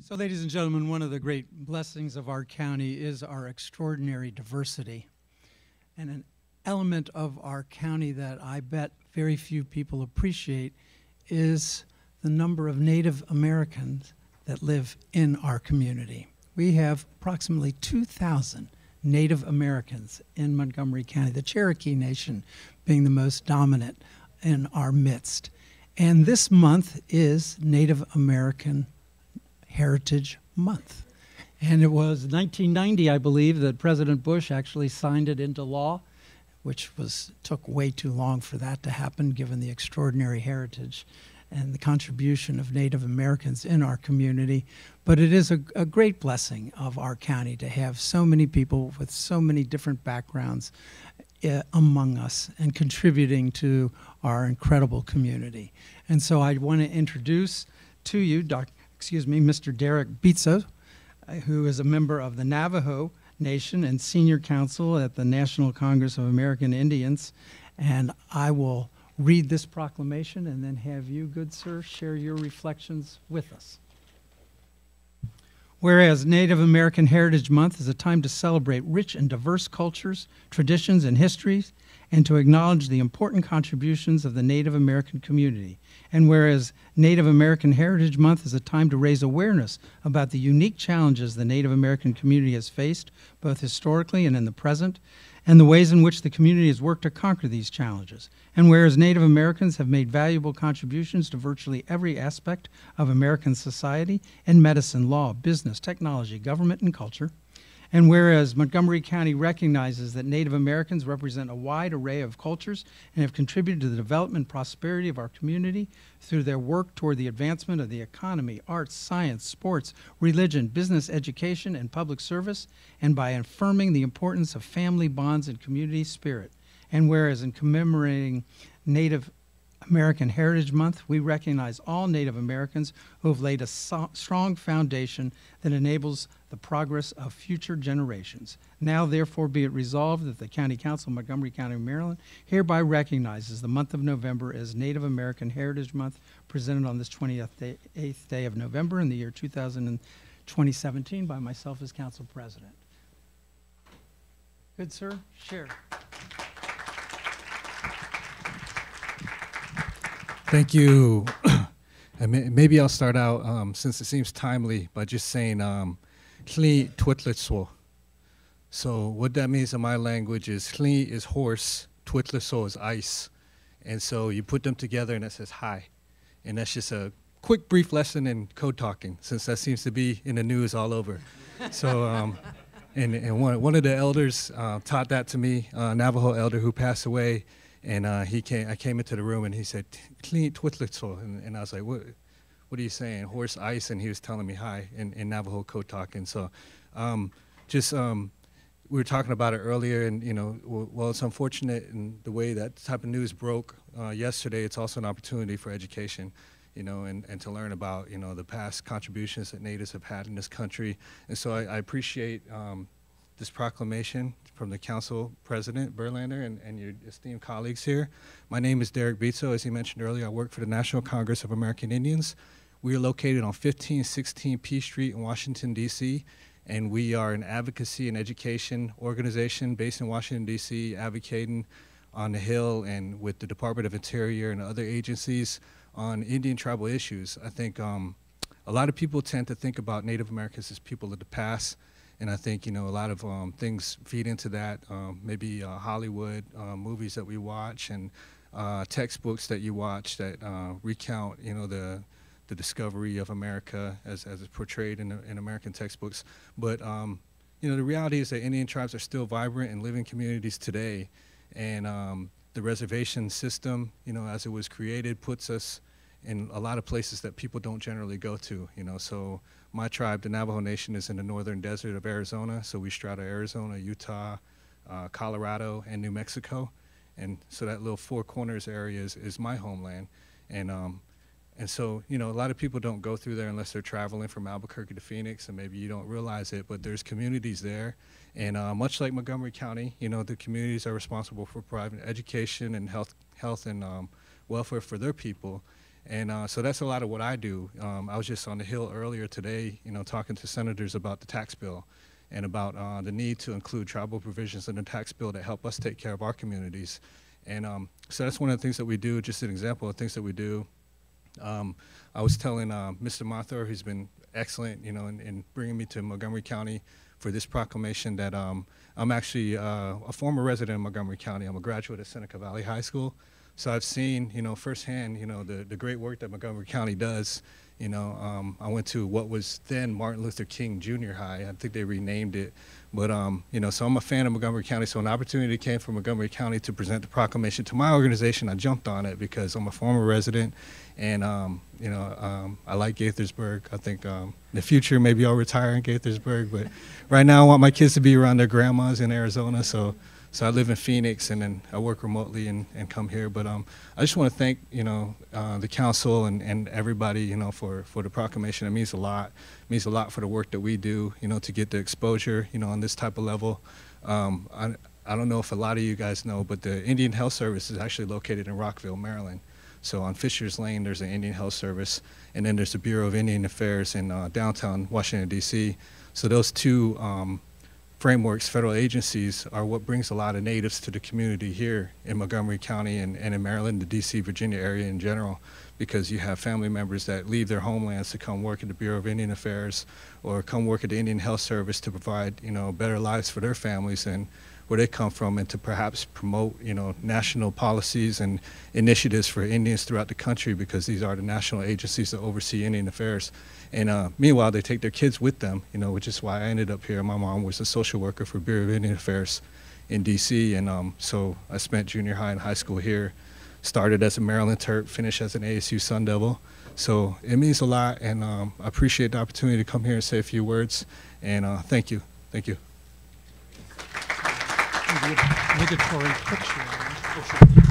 So, ladies and gentlemen, one of the great blessings of our county is our extraordinary diversity. And an element of our county that I bet very few people appreciate is the number of Native Americans that live in our community. We have approximately 2,000 Native Americans in Montgomery County, the Cherokee Nation being the most dominant in our midst. And this month is Native American Heritage Month. And it was 1990, I believe, that President Bush actually signed it into law, which took way too long for that to happen, given the extraordinary heritage and the contribution of Native Americans in our community. But it is a great blessing of our county to have so many people with so many different backgrounds among us and contributing to our incredible community. And so I want to introduce to you Mr. Derek Bitso, who is a member of the Navajo Nation and senior counsel at the National Congress of American Indians. And I will read this proclamation and then have you, good sir, share your reflections with us. Whereas Native American Heritage Month is a time to celebrate rich and diverse cultures, traditions, and histories, and to acknowledge the important contributions of the Native American community. And whereas Native American Heritage Month is a time to raise awareness about the unique challenges the Native American community has faced, both historically and in the present, and the ways in which the community has worked to conquer these challenges. And whereas Native Americans have made valuable contributions to virtually every aspect of American society in medicine, law, business, technology, government, and culture. And whereas Montgomery County recognizes that Native Americans represent a wide array of cultures and have contributed to the development and prosperity of our community through their work toward the advancement of the economy, arts, science, sports, religion, business, education, and public service, and by affirming the importance of family bonds and community spirit. And whereas in commemorating Native American Heritage Month, we recognize all Native Americans who have laid a strong foundation that enables the progress of future generations. Now, therefore, be it resolved that the County Council of Montgomery County, Maryland, hereby recognizes the month of November as Native American Heritage Month, presented on this 28th day of November in the year 2017 by myself as Council President. Good, sir? Share. Thank you. And maybe I'll start out, since it seems timely, by just saying Kli Twitlitso. So what that means in my language is Kli is horse, Twitlitso is ice. And so you put them together and it says hi. And that's just a quick, brief lesson in code talking, since that seems to be in the news all over. So, and one of the elders taught that to me, a Navajo elder who passed away. And I came into the room and he said, "Clean Twitlitso," and I was like, "What are you saying? Horse ice?" And he was telling me hi in Navajo code talk. And so, we were talking about it earlier, and well, it's unfortunate in the way that type of news broke yesterday. It's also an opportunity for education, and to learn about the past contributions that natives have had in this country. And so I appreciate this proclamation from the Council President Berlander and your esteemed colleagues here. My name is Derek Bitso. As he mentioned earlier, I work for the National Congress of American Indians. We are located on 1516 P Street in Washington, D.C., and we are an advocacy and education organization based in Washington, D.C., advocating on the Hill and with the Department of Interior and other agencies on Indian tribal issues. I think a lot of people tend to think about Native Americans as people of the past. And I think, a lot of things feed into that, maybe Hollywood movies that we watch and textbooks that you watch that recount, the discovery of America as it's portrayed in American textbooks. But, the reality is that Indian tribes are still vibrant and living communities today. And the reservation system, as it was created, puts us in a lot of places that people don't generally go to, So my tribe, the Navajo Nation, is in the northern desert of Arizona, so we straddle Arizona, Utah, Colorado, and New Mexico. And so that little Four Corners area is my homeland. And so, a lot of people don't go through there unless they're traveling from Albuquerque to Phoenix, and maybe you don't realize it, but there's communities there. And much like Montgomery County, the communities are responsible for providing education and health and welfare for their people. And so that's a lot of what I do. I was just on the Hill earlier today, talking to senators about the tax bill and about the need to include tribal provisions in the tax bill that help us take care of our communities. And so that's one of the things that we do, just an example of things that we do. I was telling Mr. Mathur, who's been excellent, in bringing me to Montgomery County for this proclamation, that I'm actually a former resident of Montgomery County. I'm a graduate of Seneca Valley High School. So I've seen, firsthand, the great work that Montgomery County does. I went to what was then Martin Luther King Junior High. I think they renamed it. But, so I'm a fan of Montgomery County. So an opportunity came from Montgomery County to present the proclamation to my organization. I jumped on it because I'm a former resident. And, I like Gaithersburg. I think in the future, maybe I'll retire in Gaithersburg. But right now, I want my kids to be around their grandmas in Arizona. So I live in Phoenix, and then I work remotely and come here. But I just want to thank, the council and everybody, for the proclamation. It means a lot. It means a lot for the work that we do, to get the exposure, on this type of level. I don't know if a lot of you guys know, but the Indian Health Service is actually located in Rockville, Maryland. So on Fisher's Lane, there's an Indian Health Service, and then there's the Bureau of Indian Affairs in downtown Washington, D.C. So those two frameworks, federal agencies, are what brings a lot of natives to the community here in Montgomery County and in Maryland, the D.C., Virginia area in general, because you have family members that leave their homelands to come work at the Bureau of Indian Affairs or come work at the Indian Health Service to provide, better lives for their families and where they come from, and to perhaps promote, national policies and initiatives for Indians throughout the country, because these are the national agencies that oversee Indian affairs. And meanwhile, they take their kids with them, which is why I ended up here. My mom was a social worker for Bureau of Indian Affairs in D.C., and so I spent junior high and high school here, started as a Maryland Terp, finished as an ASU Sun Devil. So it means a lot, and I appreciate the opportunity to come here and say a few words, and thank you. Thank you. Obligatory picture.